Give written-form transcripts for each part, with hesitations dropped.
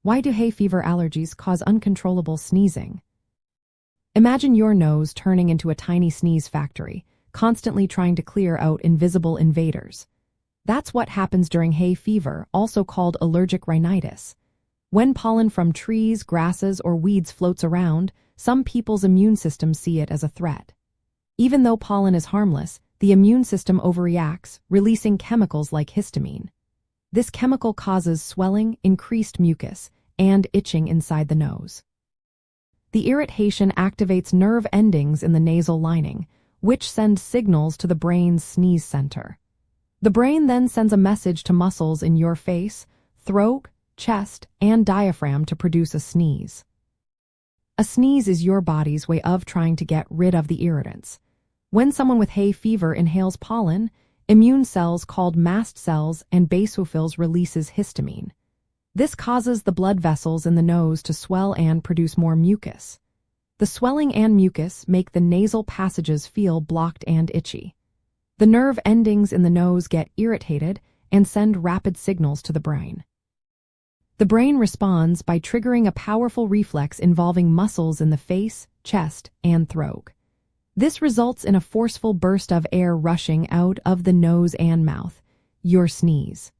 Why do hay fever allergies cause uncontrollable sneezing? Imagine your nose turning into a tiny sneeze factory, constantly trying to clear out invisible invaders. That's what happens during hay fever, also called allergic rhinitis. When pollen from trees, grasses, or weeds floats around, some people's immune systems see it as a threat. Even though pollen is harmless, the immune system overreacts, releasing chemicals like histamine. This chemical causes swelling, increased mucus, and itching inside the nose. The irritation activates nerve endings in the nasal lining, which send signals to the brain's sneeze center. The brain then sends a message to muscles in your face, throat, chest, and diaphragm to produce a sneeze. A sneeze is your body's way of trying to get rid of the irritants. When someone with hay fever inhales pollen, immune cells called mast cells and basophils releases histamine. This causes the blood vessels in the nose to swell and produce more mucus. The swelling and mucus make the nasal passages feel blocked and itchy. The nerve endings in the nose get irritated and send rapid signals to the brain. The brain responds by triggering a powerful reflex involving muscles in the face, chest, and throat. This results in a forceful burst of air rushing out of the nose and mouth, your sneeze.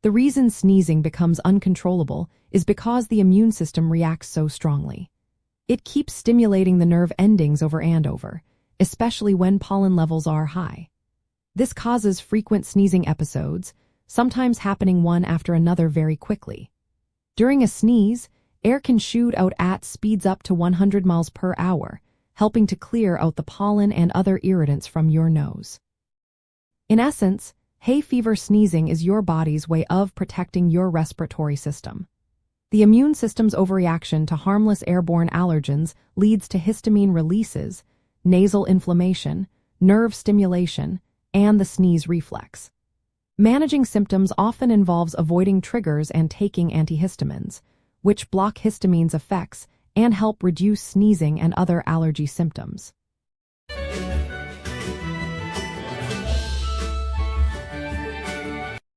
The reason sneezing becomes uncontrollable is because the immune system reacts so strongly. It keeps stimulating the nerve endings over and over, especially when pollen levels are high. This causes frequent sneezing episodes, sometimes happening one after another very quickly. During a sneeze, air can shoot out at speeds up to 100 miles per hour, helping to clear out the pollen and other irritants from your nose. In essence, hay fever sneezing is your body's way of protecting your respiratory system. The immune system's overreaction to harmless airborne allergens leads to histamine releases, nasal inflammation, nerve stimulation, and the sneeze reflex. Managing symptoms often involves avoiding triggers and taking antihistamines, which block histamine's effects and help reduce sneezing and other allergy symptoms.